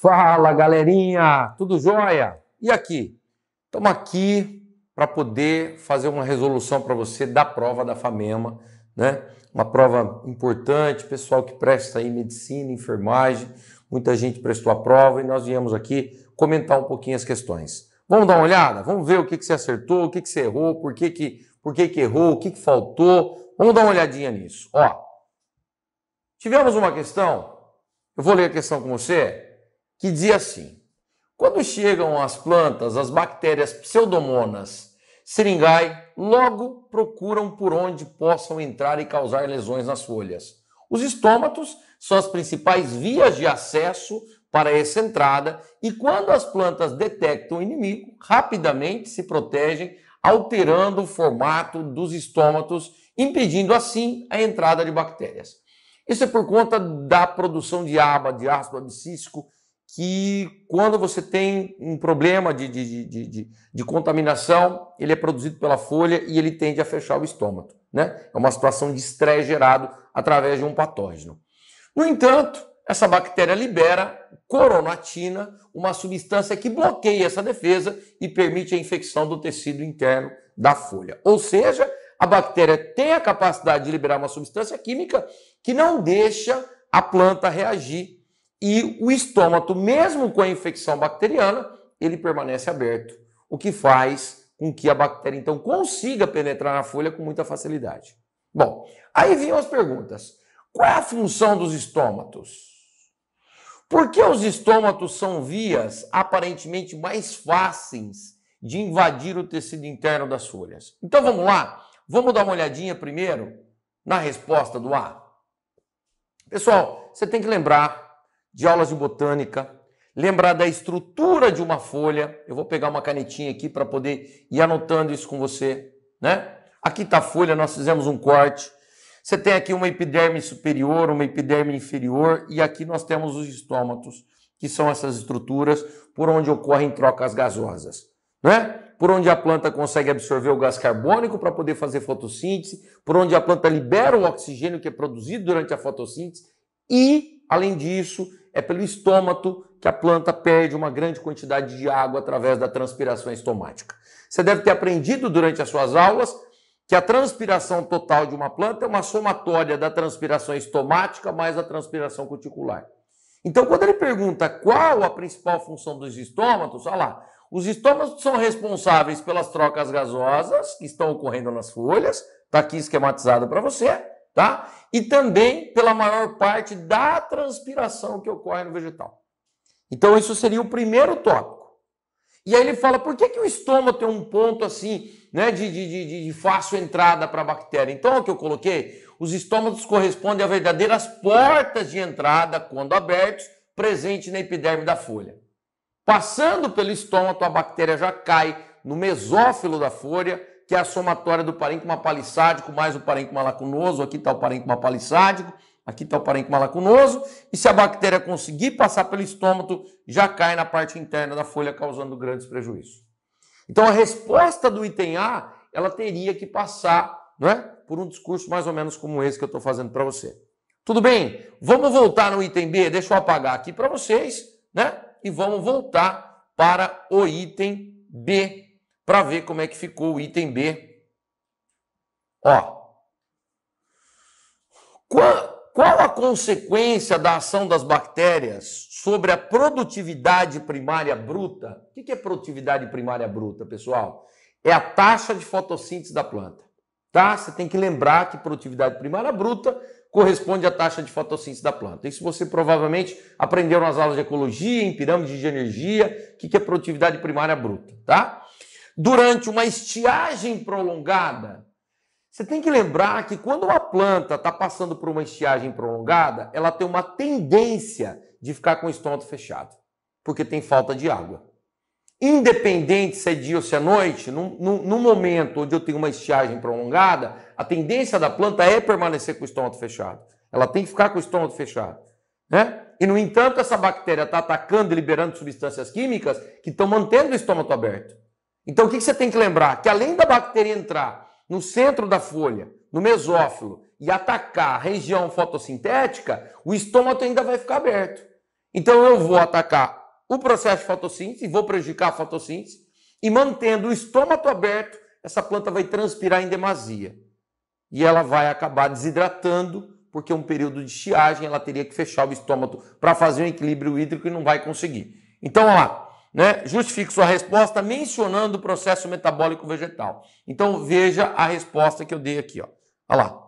Fala, galerinha, tudo jóia? E aqui? Estamos aqui para poder fazer uma resolução para você da prova da FAMEMA, né? Uma prova importante, pessoal que presta aí medicina, enfermagem, muita gente prestou a prova e nós viemos aqui comentar um pouquinho as questões. Vamos dar uma olhada? Vamos ver o que você acertou, o que você errou, por que errou, o que faltou. Vamos dar uma olhadinha nisso. Ó, tivemos uma questão, eu vou ler a questão com você, que dizia assim: quando chegam às plantas as bactérias Pseudomonas syringae, logo procuram por onde possam entrar e causar lesões nas folhas. Os estômatos são as principais vias de acesso para essa entrada e quando as plantas detectam o inimigo, rapidamente se protegem, alterando o formato dos estômatos, impedindo assim a entrada de bactérias. Isso é por conta da produção de ABA, de ácido abscísico, que quando você tem um problema de contaminação, ele é produzido pela folha e ele tende a fechar o estômago, né? É uma situação de estresse gerado através de um patógeno. No entanto, essa bactéria libera coronatina, uma substância que bloqueia essa defesa e permite a infecção do tecido interno da folha. Ou seja, a bactéria tem a capacidade de liberar uma substância química que não deixa a planta reagir. E o estômago, mesmo com a infecção bacteriana, ele permanece aberto, o que faz com que a bactéria, então, consiga penetrar na folha com muita facilidade. Bom, aí vinham as perguntas. Qual é a função dos estômatos? Por que os estômatos são vias aparentemente mais fáceis de invadir o tecido interno das folhas? Então, vamos lá? Vamos dar uma olhadinha primeiro na resposta do A? Pessoal, você tem que lembrar de aulas de botânica, lembrar da estrutura de uma folha. Eu vou pegar uma canetinha aqui para poder ir anotando isso com você, né? Aqui está a folha, nós fizemos um corte. Você tem aqui uma epiderme superior, uma epiderme inferior e aqui nós temos os estômatos, que são essas estruturas por onde ocorrem trocas gasosas, né? Por onde a planta consegue absorver o gás carbônico para poder fazer fotossíntese, por onde a planta libera o oxigênio que é produzido durante a fotossíntese e, além disso, é pelo estômago que a planta perde uma grande quantidade de água através da transpiração estomática. Você deve ter aprendido durante as suas aulas que a transpiração total de uma planta é uma somatória da transpiração estomática mais a transpiração cuticular. Então, quando ele pergunta qual a principal função dos estômatos, olha lá, os estômatos são responsáveis pelas trocas gasosas que estão ocorrendo nas folhas, está aqui esquematizado para você, tá? E também pela maior parte da transpiração que ocorre no vegetal. Então, isso seria o primeiro tópico. E aí ele fala, por que o estômago tem um ponto assim, né, de fácil entrada para a bactéria? Então, o que eu coloquei, os estômatos correspondem a verdadeiras portas de entrada, quando abertos, presentes na epiderme da folha. Passando pelo estômago, a bactéria já cai no mesófilo da folha, que é a somatória do parênquima palissádico mais o parênquima lacunoso. Aqui está o parênquima palissádico, aqui está o parênquima lacunoso. E se a bactéria conseguir passar pelo estômago, já cai na parte interna da folha, causando grandes prejuízos. Então, a resposta do item A, ela teria que passar, não é, por um discurso mais ou menos como esse que eu estou fazendo para você. Tudo bem? Vamos voltar no item B? Deixa eu apagar aqui para vocês, né? E vamos voltar para o item B, para ver como é que ficou o item B. Ó, qual a consequência da ação das bactérias sobre a produtividade primária bruta? O que é produtividade primária bruta, pessoal? É a taxa de fotossíntese da planta, tá? Você tem que lembrar que produtividade primária bruta corresponde à taxa de fotossíntese da planta. Isso você provavelmente aprendeu nas aulas de ecologia, em pirâmide de energia, o que é produtividade primária bruta, tá? Durante uma estiagem prolongada, você tem que lembrar que quando uma planta está passando por uma estiagem prolongada, ela tem uma tendência de ficar com o estômago fechado, porque tem falta de água. Independente se é dia ou se é noite, no momento onde eu tenho uma estiagem prolongada, a tendência da planta é permanecer com o estômago fechado. Ela tem que ficar com o estômago fechado, né? E, no entanto, essa bactéria está atacando e liberando substâncias químicas que estão mantendo o estômago aberto. Então, o que você tem que lembrar? Que além da bactéria entrar no centro da folha, no mesófilo, e atacar a região fotossintética, o estômago ainda vai ficar aberto. Então eu vou atacar o processo de fotossíntese, vou prejudicar a fotossíntese, e mantendo o estômago aberto, essa planta vai transpirar em demasia. E ela vai acabar desidratando, porque um período de estiagem ela teria que fechar o estômago para fazer um equilíbrio hídrico e não vai conseguir. Então, olha lá, né? Justifique sua resposta mencionando o processo metabólico vegetal. Então, veja a resposta que eu dei aqui. Ó. Olha lá.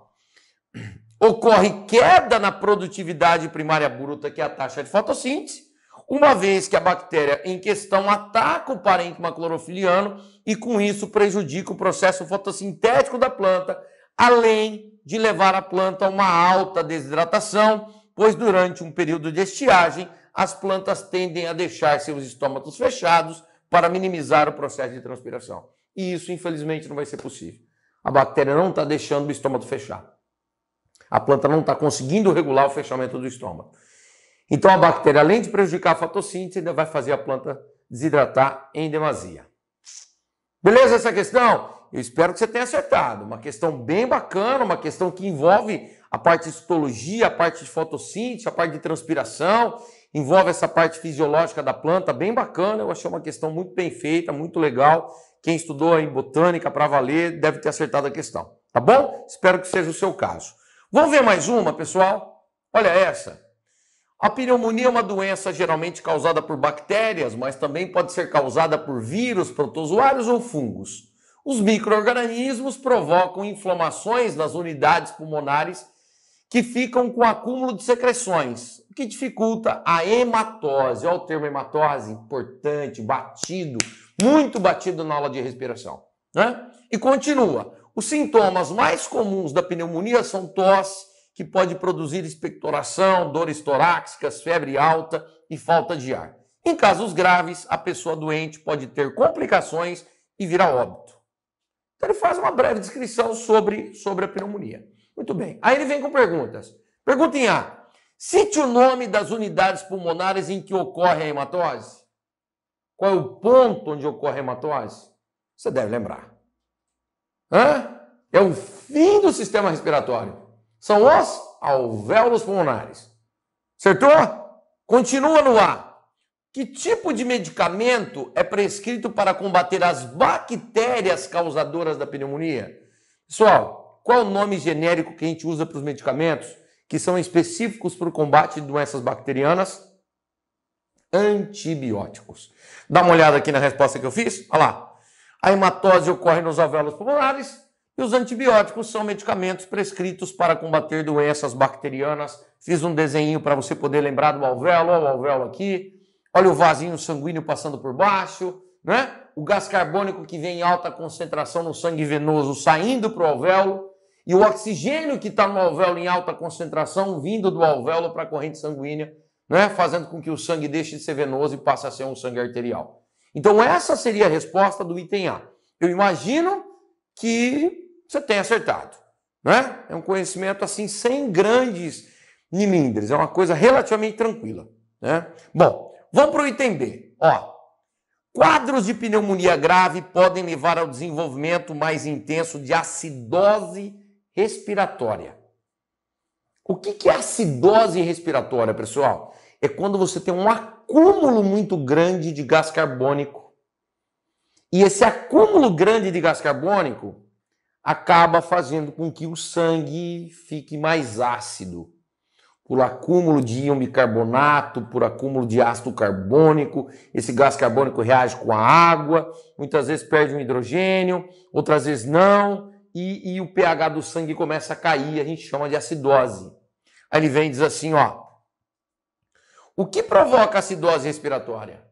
Ocorre queda na produtividade primária bruta, que é a taxa de fotossíntese, uma vez que a bactéria em questão ataca o parênquima clorofiliano e, com isso, prejudica o processo fotossintético da planta, além de levar a planta a uma alta desidratação, pois durante um período de estiagem, as plantas tendem a deixar seus estômatos fechados para minimizar o processo de transpiração. E isso, infelizmente, não vai ser possível. A bactéria não está deixando o estômago fechar. A planta não está conseguindo regular o fechamento do estômago. Então, a bactéria, além de prejudicar a fotossíntese, ainda vai fazer a planta desidratar em demasia. Beleza essa questão? Eu espero que você tenha acertado. Uma questão bem bacana, uma questão que envolve a parte de histologia, a parte de fotossíntese, a parte de transpiração, envolve essa parte fisiológica da planta, bem bacana. Eu achei uma questão muito bem feita, muito legal. Quem estudou em botânica para valer deve ter acertado a questão. Tá bom? Espero que seja o seu caso. Vamos ver mais uma, pessoal? Olha essa. A pneumonia é uma doença geralmente causada por bactérias, mas também pode ser causada por vírus, protozoários ou fungos. Os micro-organismos provocam inflamações nas unidades pulmonares que ficam com acúmulo de secreções, o que dificulta a hematose. Olha o termo hematose, importante, batido, muito batido na aula de respiração. Né? E continua. Os sintomas mais comuns da pneumonia são tosse, que pode produzir expectoração, dores torácicas, febre alta e falta de ar. Em casos graves, a pessoa doente pode ter complicações e vir a óbito. Então ele faz uma breve descrição sobre a pneumonia. Muito bem. Aí ele vem com perguntas. Pergunta em A. Cite o nome das unidades pulmonares em que ocorre a hematose. Qual é o ponto onde ocorre a hematose? Você deve lembrar. É o fim do sistema respiratório. São os alvéolos pulmonares. Acertou? Continua no A. Que tipo de medicamento é prescrito para combater as bactérias causadoras da pneumonia? Pessoal, qual é o nome genérico que a gente usa para os medicamentos que são específicos para o combate de doenças bacterianas? Antibióticos. Dá uma olhada aqui na resposta que eu fiz. Olha lá. A hematose ocorre nos alvéolos pulmonares. E os antibióticos são medicamentos prescritos para combater doenças bacterianas. Fiz um desenho para você poder lembrar do alvéolo. Olha o alvéolo aqui. Olha o vasinho sanguíneo passando por baixo. Né? O gás carbônico que vem em alta concentração no sangue venoso saindo para o alvéolo. E o oxigênio que está no alvéolo em alta concentração vindo do alvéolo para a corrente sanguínea, né? Fazendo com que o sangue deixe de ser venoso e passe a ser um sangue arterial. Então essa seria a resposta do item A. Eu imagino que você tenha acertado, né? É um conhecimento assim sem grandes milindres, é uma coisa relativamente tranquila, né? Bom, vamos para o item B. Ó, quadros de pneumonia grave podem levar ao desenvolvimento mais intenso de acidose respiratória. O que é acidose respiratória, pessoal? É quando você tem um acúmulo muito grande de gás carbônico. E esse acúmulo grande de gás carbônico acaba fazendo com que o sangue fique mais ácido. Por acúmulo de íon bicarbonato, por acúmulo de ácido carbônico, esse gás carbônico reage com a água, muitas vezes perde um hidrogênio, outras vezes não, e o pH do sangue começa a cair, a gente chama de acidose. Aí ele vem e diz assim, ó, o que provoca acidose respiratória?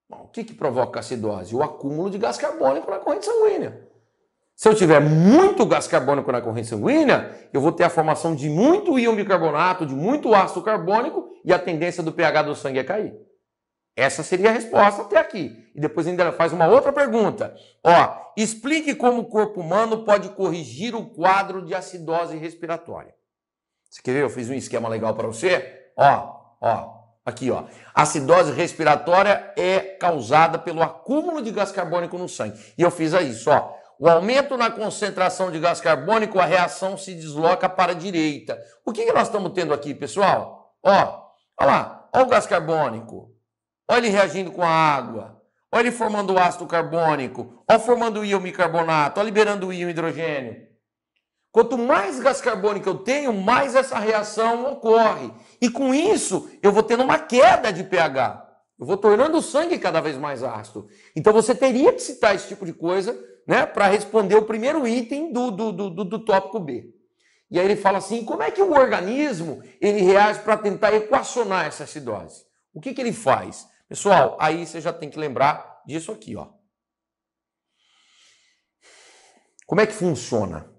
Bom, o que provoca acidose? O acúmulo de gás carbônico na corrente sanguínea. Se eu tiver muito gás carbônico na corrente sanguínea, eu vou ter a formação de muito íon bicarbonato, de muito ácido carbônico e a tendência do pH do sangue é cair. Essa seria a resposta até aqui. E depois ainda faz uma outra pergunta. Ó, explique como o corpo humano pode corrigir o quadro de acidose respiratória. Você quer ver? Eu fiz um esquema legal para você. Ó, aqui, ó. Acidose respiratória é causada pelo acúmulo de gás carbônico no sangue. E eu fiz isso, ó. O aumento na concentração de gás carbônico, a reação se desloca para a direita. O que nós estamos tendo aqui, pessoal? Ó, olha lá. Olha o gás carbônico. Olha ele reagindo com a água. Olha ele formando o ácido carbônico. Olha formando o íon bicarbonato. Olha liberando o íon hidrogênio. Quanto mais gás carbônico eu tenho, mais essa reação ocorre. E com isso, eu vou tendo uma queda de pH. Eu vou tornando o sangue cada vez mais ácido. Então você teria que citar esse tipo de coisa, né, para responder o primeiro item do tópico B. E aí ele fala assim, como é que o organismo ele reage para tentar equacionar essa acidose? O que ele faz? Pessoal, aí você já tem que lembrar disso aqui, ó. Como é que funciona?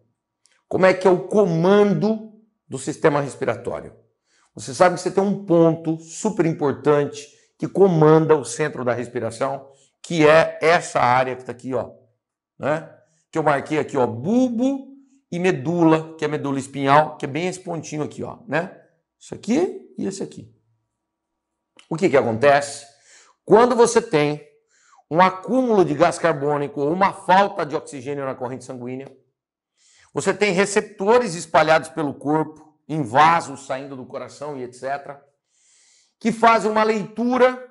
Como é que é o comando do sistema respiratório? Você sabe que você tem um ponto super importante que comanda o centro da respiração, que é essa área que está aqui, ó, né? Que eu marquei aqui, ó, bulbo e medula, que é a medula espinhal, que é bem esse pontinho aqui, ó, né? Isso aqui e esse aqui. O que acontece? Quando você tem um acúmulo de gás carbônico ou uma falta de oxigênio na corrente sanguínea, você tem receptores espalhados pelo corpo, em vasos saindo do coração e etc., que fazem uma leitura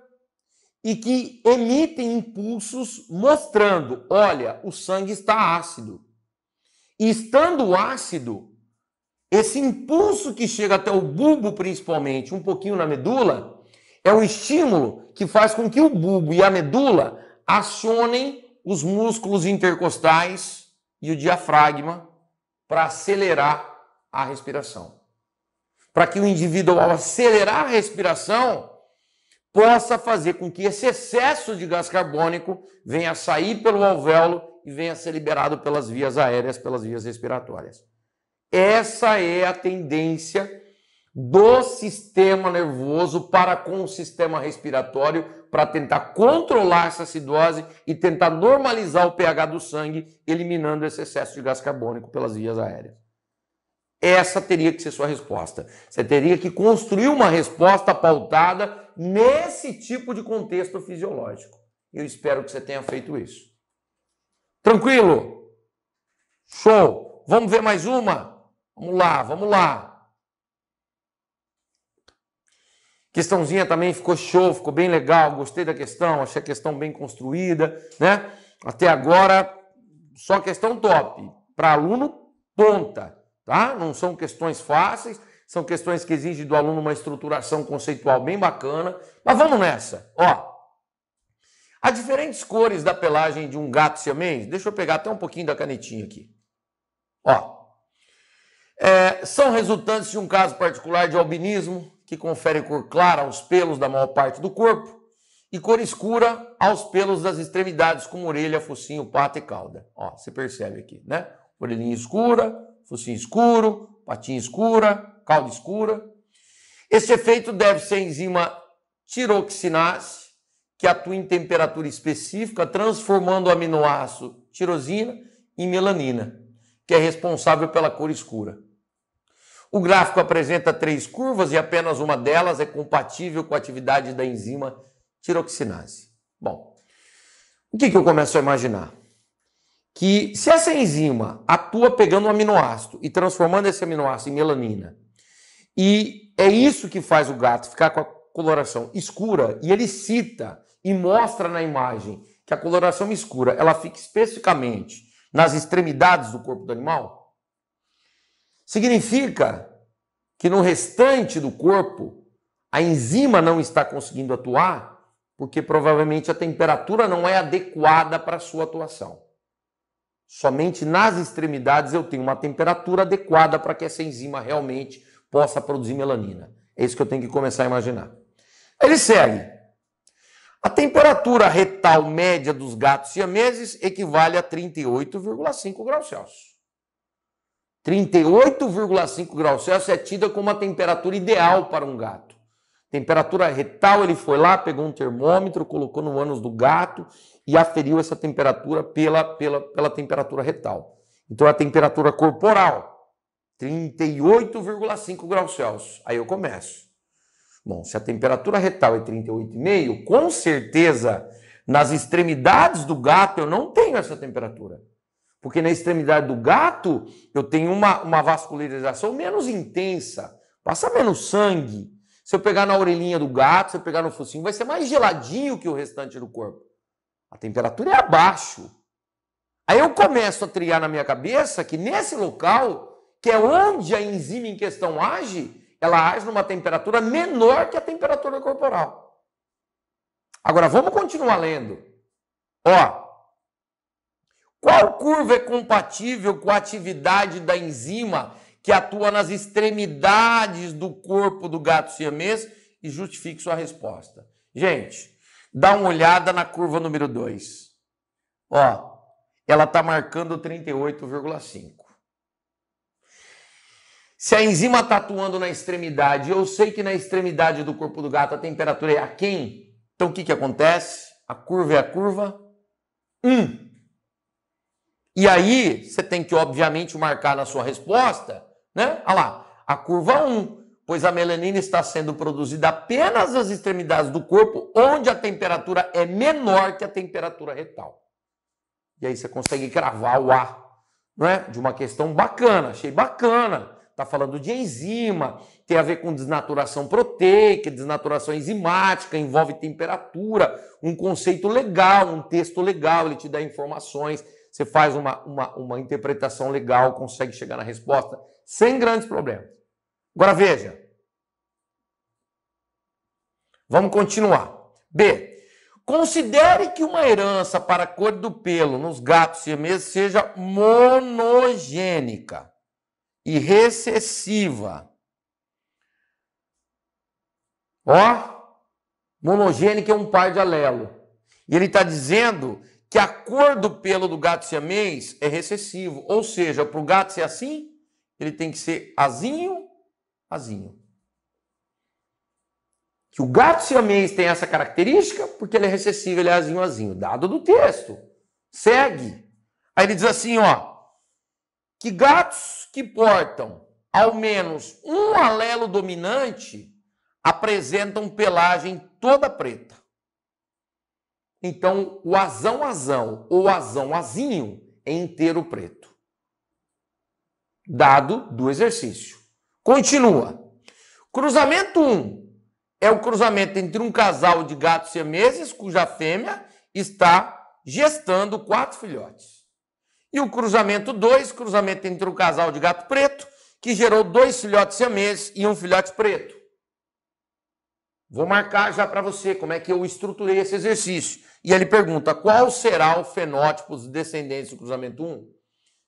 e que emitem impulsos mostrando, olha, o sangue está ácido. E estando ácido, esse impulso que chega até o bulbo principalmente, um pouquinho na medula, é um estímulo que faz com que o bulbo e a medula acionem os músculos intercostais e o diafragma para acelerar a respiração. Para que o indivíduo, ao acelerar a respiração, possa fazer com que esse excesso de gás carbônico venha sair pelo alvéolo e venha ser liberado pelas vias aéreas, pelas vias respiratórias. Essa é a tendência do sistema nervoso para com o sistema respiratório para tentar controlar essa acidose e tentar normalizar o pH do sangue, eliminando esse excesso de gás carbônico pelas vias aéreas. Essa teria que ser sua resposta. Você teria que construir uma resposta pautada nesse tipo de contexto fisiológico. Eu espero que você tenha feito isso. Tranquilo? Show! Vamos ver mais uma? Vamos lá, vamos lá. Questãozinha também ficou show, ficou bem legal. Gostei da questão, achei a questão bem construída, né? Até agora, só questão top. Para aluno, ponta. Tá? Não são questões fáceis, são questões que exigem do aluno uma estruturação conceitual bem bacana, mas vamos nessa. Ó, há diferentes cores da pelagem de um gato siamês. Deixa eu pegar até um pouquinho da canetinha aqui. Ó, são resultantes de um caso particular de albinismo, que confere cor clara aos pelos da maior parte do corpo e cor escura aos pelos das extremidades, como orelha, focinho, pata e cauda. Ó, você percebe aqui, né? Orelhinha escura, focinho escuro, patinha escura, cauda escura. Esse efeito deve-se à enzima tiroxinase, que atua em temperatura específica, transformando o aminoácido tirosina em melanina, que é responsável pela cor escura. O gráfico apresenta 3 curvas e apenas uma delas é compatível com a atividade da enzima tiroxinase. Bom, o que eu começo a imaginar? Que se essa enzima atua pegando um aminoácido e transformando esse aminoácido em melanina, e é isso que faz o gato ficar com a coloração escura, e ele cita e mostra na imagem que a coloração escura ela fica especificamente nas extremidades do corpo do animal, significa que no restante do corpo a enzima não está conseguindo atuar porque provavelmente a temperatura não é adequada para a sua atuação. Somente nas extremidades eu tenho uma temperatura adequada para que essa enzima realmente possa produzir melanina. É isso que eu tenho que começar a imaginar. Ele segue. A temperatura retal média dos gatos siameses equivale a 38,5 graus Celsius. 38,5 graus Celsius é tida como a temperatura ideal para um gato. Temperatura retal, ele foi lá, pegou um termômetro, colocou no ânus do gato e aferiu essa temperatura pela temperatura retal. Então, a temperatura corporal, 38,5 graus Celsius. Aí eu começo. Bom, se a temperatura retal é 38,5, com certeza, nas extremidades do gato eu não tenho essa temperatura. Porque na extremidade do gato eu tenho uma vascularização menos intensa, passa menos sangue. Se eu pegar na orelhinha do gato, se eu pegar no focinho, vai ser mais geladinho que o restante do corpo. A temperatura é abaixo. Aí eu começo a triar na minha cabeça que nesse local, que é onde a enzima em questão age, ela age numa temperatura menor que a temperatura corporal. Agora, vamos continuar lendo. Ó, qual curva é compatível com a atividade da enzima que atua nas extremidades do corpo do gato siamês e justifique sua resposta? Gente, dá uma olhada na curva número 2. Ó, ela está marcando 38,5. Se a enzima está atuando na extremidade, eu sei que na extremidade do corpo do gato a temperatura é aquém. Então o que acontece? A curva é a curva 1. E aí você tem que, obviamente, marcar na sua resposta, né? Olha lá, a curva 1, pois a melanina está sendo produzida apenas nas extremidades do corpo, onde a temperatura é menor que a temperatura retal. E aí você consegue cravar o A, não é? De uma questão bacana, achei bacana. Está falando de enzima, tem a ver com desnaturação proteica, desnaturação enzimática, envolve temperatura, um conceito legal, um texto legal, ele te dá informações, você faz uma interpretação legal, consegue chegar na resposta sem grandes problemas. Agora veja. Vamos continuar. B. Considere que uma herança para a cor do pelo nos gatos siameses seja monogênica e recessiva. Ó, monogênica é um par de alelo. E ele está dizendo que a cor do pelo do gato siamês é recessivo. Ou seja, para o gato ser assim, ele tem que ser azinho, azinho. Que o gato siamês tem essa característica porque ele é recessivo, ele é azinho, azinho. Dado do texto. Segue. Aí ele diz assim, ó, que gatos que portam ao menos um alelo dominante apresentam pelagem toda preta. Então, o azão-azão ou azão-azinho é inteiro preto. Dado do exercício. Continua. Cruzamento 1 é o cruzamento entre um casal de gatos siameses, cuja fêmea está gestando 4 filhotes. E o cruzamento 2, cruzamento entre um casal de gato preto, que gerou 2 filhotes siameses e um filhote preto. Vou marcar já para você como é que eu estruturei esse exercício. E ele pergunta, qual será o fenótipo dos descendentes do cruzamento 1?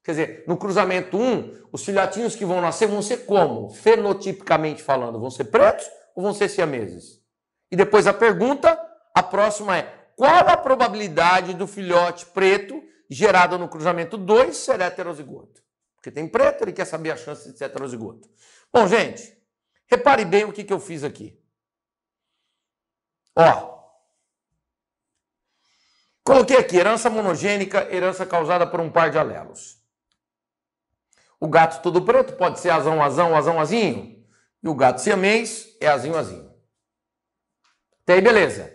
Quer dizer, no cruzamento 1, os filhotinhos que vão nascer vão ser como? Fenotipicamente falando, vão ser pretos ou vão ser siameses? E depois a pergunta, a próxima é, qual a probabilidade do filhote preto gerado no cruzamento 2 ser heterozigoto? Porque tem preto, ele quer saber a chance de ser heterozigoto. Bom, gente, repare bem o que eu fiz aqui. Ó, coloquei aqui herança monogênica, herança causada por um par de alelos. O gato todo preto pode ser azão, azão, azão, azinho. E o gato siamês é azinho, azinho. Até aí, beleza.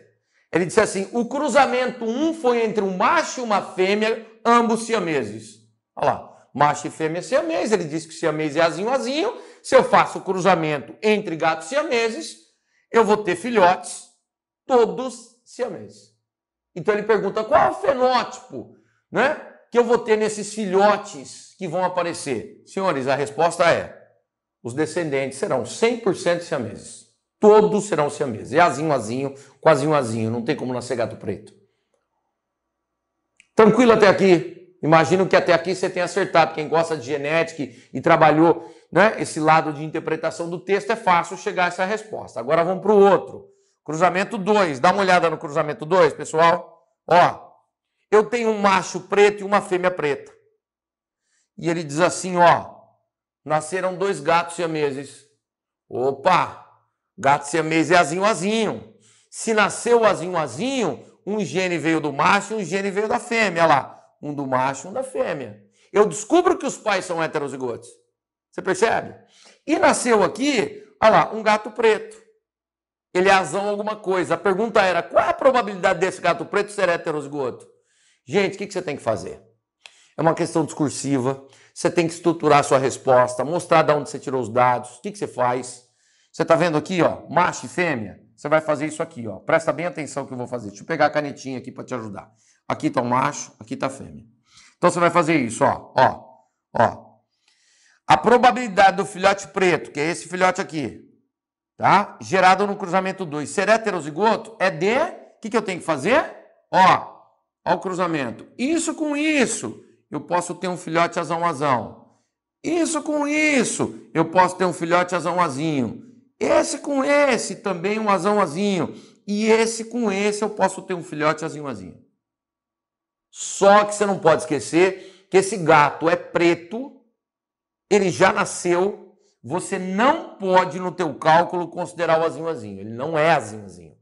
Ele disse assim, o cruzamento 1 foi entre um macho e uma fêmea, ambos siameses. Olha lá, macho e fêmea siamês, ele disse que siamês é azinho, azinho. Se eu faço o cruzamento entre gatos siameses, eu vou ter filhotes todos siameses. Então ele pergunta, qual é o fenótipo, né, que eu vou ter nesses filhotes que vão aparecer? Senhores, a resposta é, os descendentes serão 100% siameses. Todos serão siameses. É azinho, azinho, com azinho, azinho. Não tem como nascer gato preto. Tranquilo até aqui? Imagino que até aqui você tenha acertado. Quem gosta de genética e trabalhou, né, esse lado de interpretação do texto, é fácil chegar a essa resposta. Agora vamos para o outro. Cruzamento 2. Dá uma olhada no cruzamento 2, pessoal. Ó, eu tenho um macho preto e uma fêmea preta. E ele diz assim, ó, nasceram 2 gatos siameses. Opa, gato siamês é azinho, azinho. Se nasceu azinho, azinho, um gene veio do macho e um gene veio da fêmea. Olha lá, um do macho e um da fêmea. Eu descubro que os pais são heterozigotos. Você percebe? E nasceu aqui, olha lá, um gato preto. Ele é azão alguma coisa. A pergunta era, qual é a probabilidade desse gato preto ser heterozigoto? Gente, o que você tem que fazer? É uma questão discursiva. Você tem que estruturar a sua resposta, mostrar de onde você tirou os dados. O que você faz? Você está vendo aqui, ó, macho e fêmea? Você vai fazer isso aqui, ó. Presta bem atenção que eu vou fazer. Deixa eu pegar a canetinha aqui para te ajudar. Aqui está o macho, aqui está a fêmea. Então você vai fazer isso, ó. A probabilidade do filhote preto, que é esse filhote aqui, tá? Gerado no cruzamento 2, ser heterozigoto é de... O que eu tenho que fazer? Ó o cruzamento. Isso com isso, eu posso ter um filhote azão. Isso com isso, eu posso ter um filhote azão-azinho. Esse com esse, também um azão-azinho. E esse com esse, eu posso ter um filhote azinho-azinho. Só que você não pode esquecer que esse gato é preto, ele já nasceu, você não pode, no teu cálculo, considerar o azinho-azinho. Ele não é azinho-azinho.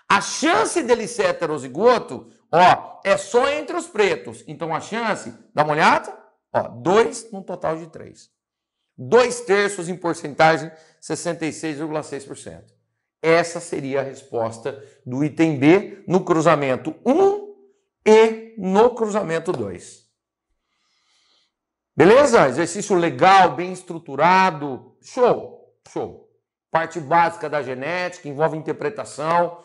A chance dele ser heterozigoto, ó, é só entre os pretos. Então a chance, dá uma olhada, ó, 2 num total de 3. 2/3 em porcentagem, 66,6%. Essa seria a resposta do item B no cruzamento 1 e no cruzamento 2. Beleza? Exercício legal, bem estruturado. Show, show. Parte básica da genética, envolve interpretação.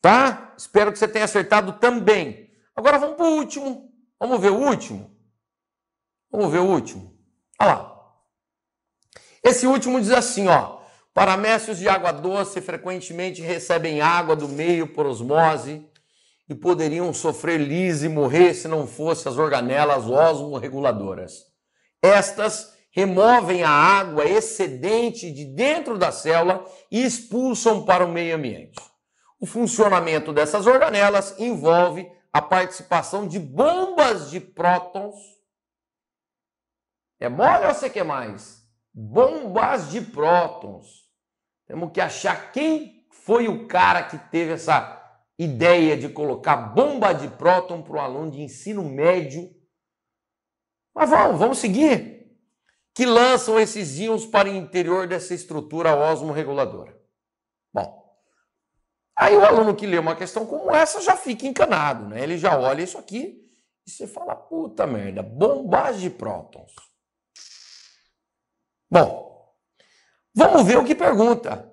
Tá? Espero que você tenha acertado também. Agora vamos para o último. Vamos ver o último? Vamos ver o último. Olha lá. Esse último diz assim, ó. Paramécios de água doce frequentemente recebem água do meio por osmose e poderiam sofrer lise e morrer se não fossem as organelas osmorreguladoras. Estas removem a água excedente de dentro da célula e expulsam para o meio ambiente. O funcionamento dessas organelas envolve a participação de bombas de prótons. É mole ou você quer mais? Bombas de prótons. Temos que achar quem foi o cara que teve essa ideia de colocar bomba de próton para um aluno de ensino médio. Mas vamos seguir. Que lançam esses íons para o interior dessa estrutura osmorreguladora. Bom, aí o aluno que lê uma questão como essa já fica encanado, né? Ele já olha isso aqui e você fala, puta merda, bombas de prótons. Bom, vamos ver o que pergunta.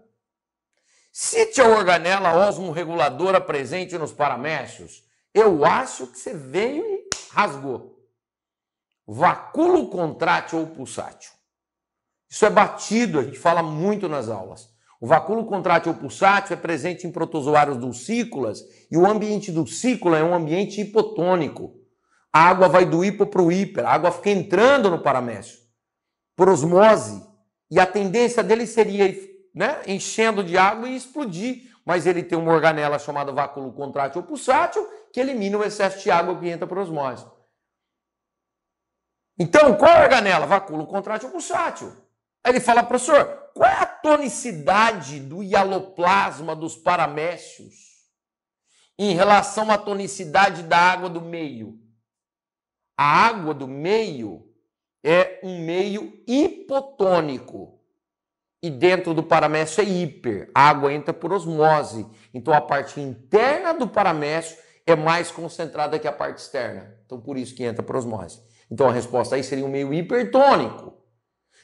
Cite a organela osmorreguladora presente nos paramécios. Eu acho que você veio e rasgou. Vacúolo contrátil ou pulsátil. Isso é batido, a gente fala muito nas aulas. O vacúolo contrátil ou pulsátil é presente em protozoários dulcícolas e o ambiente dulcícola é um ambiente hipotônico. A água vai do hipo para o hiper, a água fica entrando no paramécio por osmose e a tendência dele seria, né, enchendo de água e explodir, mas ele tem uma organela chamada vacúolo contrátil ou pulsátil que elimina o excesso de água que entra por osmose. Então, qual é a organela? Vacúolo contrátil ou pulsátil. Aí ele fala, professor, qual é a tonicidade do hialoplasma dos paramécios em relação à tonicidade da água do meio? A água do meio é um meio hipotônico. E dentro do paramécio é hiper. A água entra por osmose. Então a parte interna do paramécio é mais concentrada que a parte externa. Então por isso que entra por osmose. Então a resposta aí seria um meio hipertônico.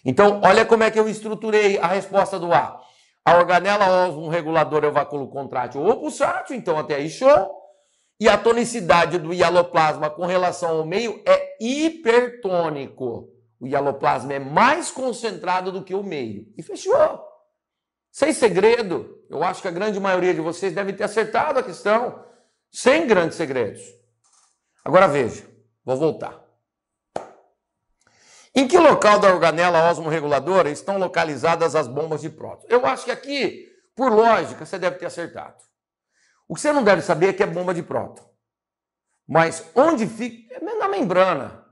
Então olha como é que eu estruturei a resposta do A. A organela osmorreguladora é o vacúolo contrátil ou pulsátil. Então até aí show. E a tonicidade do hialoplasma com relação ao meio é hipertônico. O hialoplasma é mais concentrado do que o meio. E fechou. Sem segredo. Eu acho que a grande maioria de vocês deve ter acertado a questão. Sem grandes segredos. Agora veja. Vou voltar. Em que local da organela osmorreguladora estão localizadas as bombas de prótons? Eu acho que aqui, por lógica, você deve ter acertado. O que você não deve saber é que é bomba de próton. Mas onde fica? É na membrana.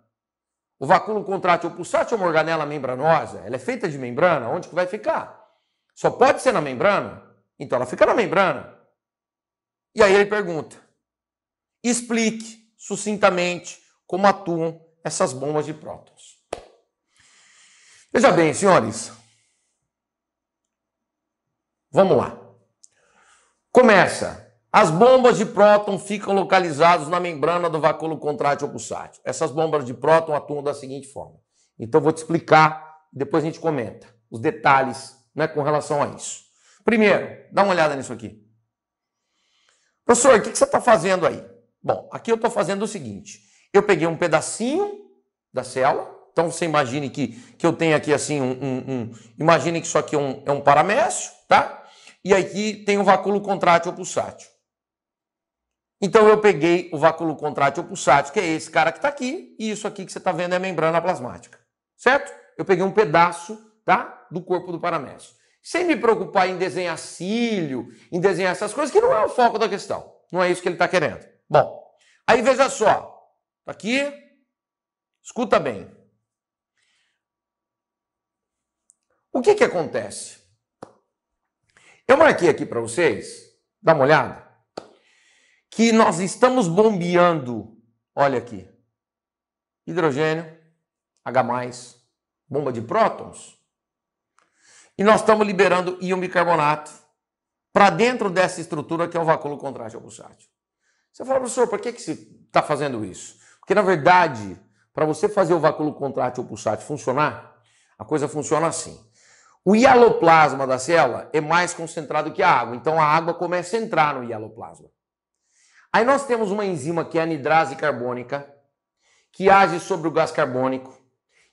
O vacúolo contrátil ou pulsátil é uma organela membranosa. Ela é feita de membrana. Onde que vai ficar? Só pode ser na membrana? Então ela fica na membrana. E aí ele pergunta. Explique sucintamente como atuam essas bombas de prótons. Veja bem, senhores. Vamos lá. Começa. As bombas de próton ficam localizadas na membrana do vacúolo contrátil ou pulsátil. Essas bombas de próton atuam da seguinte forma. Então, eu vou te explicar, depois a gente comenta os detalhes né, com relação a isso. Primeiro, dá uma olhada nisso aqui. Professor, o que você está fazendo aí? Bom, aqui eu estou fazendo o seguinte. Eu peguei um pedacinho da célula. Então você imagine que eu tenho aqui assim imagine que isso aqui é um paramécio, tá? E aqui tem o vacúolo contrátil ou pulsátil. Então eu peguei o vacúolo contrátil ou pulsátil, que é esse cara que está aqui, e isso aqui que você está vendo é a membrana plasmática, certo? Eu peguei um pedaço, tá, do corpo do paramécio. Sem me preocupar em desenhar cílio, em desenhar essas coisas, que não é o foco da questão. Não é isso que ele está querendo. Bom, aí veja só. Aqui, escuta bem. O que acontece? Eu marquei aqui para vocês, dá uma olhada, que nós estamos bombeando, olha aqui, hidrogênio, H+, bomba de prótons, e nós estamos liberando íon bicarbonato para dentro dessa estrutura que é o vacúolo contrátil ou pulsátil. Você fala, professor, por que você está fazendo isso? Porque, na verdade, para você fazer o vacúolo contrátil ou pulsátil funcionar, a coisa funciona assim. O hialoplasma da célula é mais concentrado que a água, então a água começa a entrar no hialoplasma. Aí nós temos uma enzima que é a anidrase carbônica, que age sobre o gás carbônico,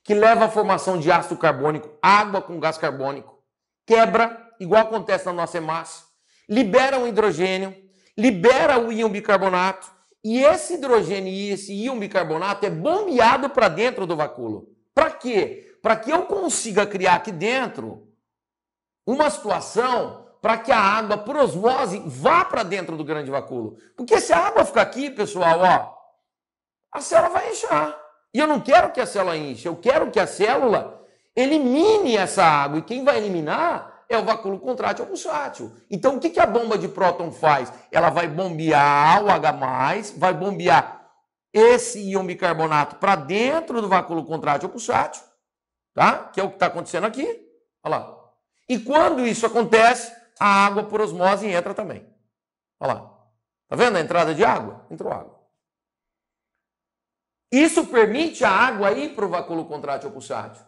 que leva à formação de ácido carbônico, água com gás carbônico, quebra, igual acontece na nossa hemácia, libera o hidrogênio, libera o íon bicarbonato, e esse hidrogênio e esse íon bicarbonato é bombeado para dentro do vacúolo. Para quê? Para que eu consiga criar aqui dentro uma situação para que a água, por osmose, vá para dentro do grande vacúolo. Porque se a água ficar aqui, pessoal, ó, a célula vai inchar. E eu não quero que a célula enche, eu quero que a célula elimine essa água. E quem vai eliminar é o vacúolo contrátil ou pulsátil. Então, o que a bomba de próton faz? Ela vai bombear o H+, vai bombear esse íon bicarbonato para dentro do vacúolo contrátil ou pulsátil, tá? Que é o que está acontecendo aqui. Olha lá. E quando isso acontece, a água por osmose entra também. Olha lá. Tá vendo a entrada de água? Entrou água. Isso permite a água ir para o vacúolo contrátil ou pulsátil.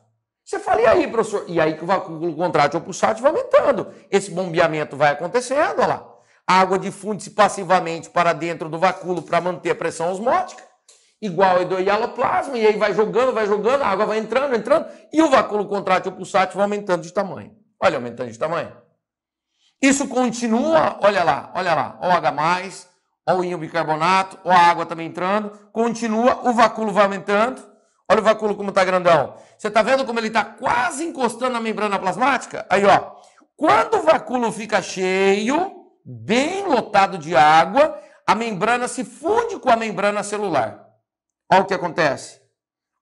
Você fala, e aí, professor? E aí que o vacúolo contrátil ou pulsátil vai aumentando. Esse bombeamento vai acontecendo, olha lá. A água difunde-se passivamente para dentro do vacúolo para manter a pressão osmótica, igual ao do hialoplasma, e aí vai jogando, a água vai entrando, e o vacúolo contrátil ou pulsátil vai aumentando de tamanho. Olha, aumentando de tamanho. Isso continua, olha lá, ó o H+, ó o íon bicarbonato, ó a água também entrando, continua, o vacúolo vai aumentando. Olha o vacúolo como está grandão. Você está vendo como ele está quase encostando na membrana plasmática? Aí, ó, quando o vacúolo fica cheio, bem lotado de água, a membrana se funde com a membrana celular. Olha o que acontece.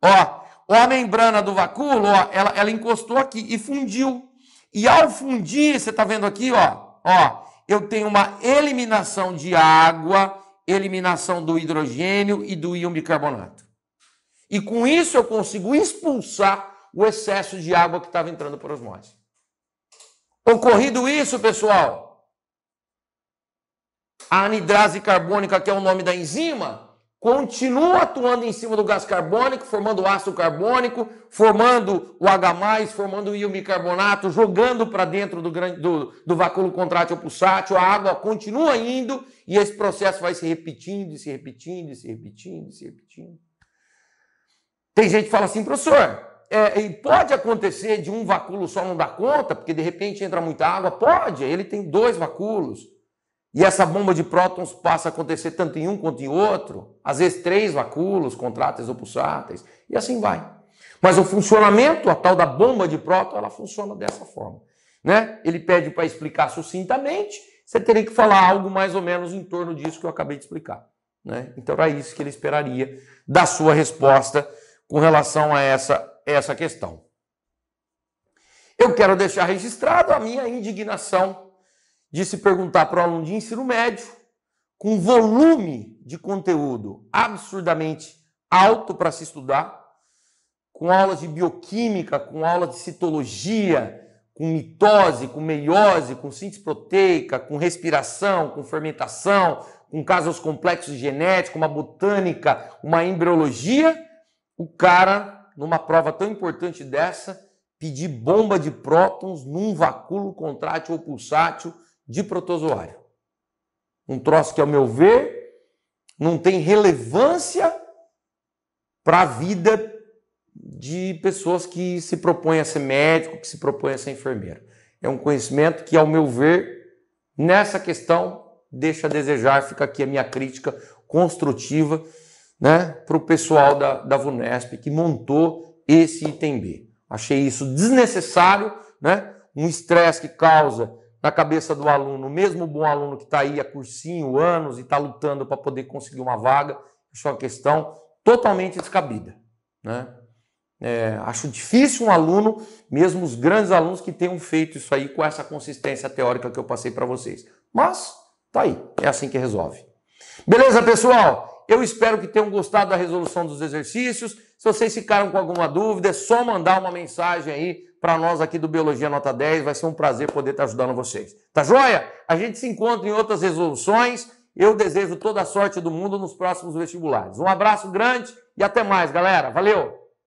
Ó a membrana do vacúolo, ó, ela encostou aqui e fundiu. E ao fundir, você está vendo aqui, ó, eu tenho uma eliminação de água, eliminação do hidrogênio e do íon bicarbonato. E com isso eu consigo expulsar o excesso de água que estava entrando por osmose. Ocorrido isso, pessoal, a anidrase carbônica, que é o nome da enzima, continua atuando em cima do gás carbônico, formando ácido carbônico, formando o H+, formando o íon bicarbonato, jogando para dentro do vacúolo contrátil ou pulsátil, a água continua indo e esse processo vai se repetindo, se repetindo, se repetindo, se repetindo. Tem gente que fala assim, professor, pode acontecer de um vacúolo só não dar conta, porque de repente entra muita água? Pode, ele tem 2 vacúolos. E essa bomba de prótons passa a acontecer tanto em um quanto em outro. Às vezes 3 vacúolos, contráteis ou pulsáteis, e assim vai. Mas o funcionamento, a tal da bomba de próton, ela funciona dessa forma, né? Ele pede para explicar sucintamente, você teria que falar algo mais ou menos em torno disso que eu acabei de explicar, né? Então era isso que ele esperaria da sua resposta com relação a essa questão. Eu quero deixar registrado a minha indignação de se perguntar para um aluno de ensino médio, com volume de conteúdo absurdamente alto para se estudar, com aulas de bioquímica, com aulas de citologia, com mitose, com meiose, com síntese proteica, com respiração, com fermentação, com casos complexos genéticos, uma botânica, uma embriologia, o cara, numa prova tão importante dessa, pedir bomba de prótons num vacúolo contrátil ou pulsátil de protozoário. Um troço que, ao meu ver, não tem relevância para a vida de pessoas que se propõem a ser médico, que se propõem a ser enfermeiro. É um conhecimento que, ao meu ver, nessa questão, deixa a desejar. Fica aqui a minha crítica construtiva, né, para o pessoal da VUNESP que montou esse item B. Achei isso desnecessário, né? Um estresse que causa na cabeça do aluno, mesmo bom aluno que está aí há cursinho, anos e está lutando para poder conseguir uma vaga. Acho uma questão totalmente descabida, né? Acho difícil um aluno, mesmo os grandes alunos que tenham feito isso aí com essa consistência teórica que eu passei para vocês. Mas tá aí, é assim que resolve. Beleza, pessoal? Eu espero que tenham gostado da resolução dos exercícios. Se vocês ficaram com alguma dúvida, é só mandar uma mensagem aí para nós aqui do Biologia Nota 10. Vai ser um prazer poder estar ajudando vocês. Tá joia? A gente se encontra em outras resoluções. Eu desejo toda a sorte do mundo nos próximos vestibulares. Um abraço grande e até mais, galera. Valeu!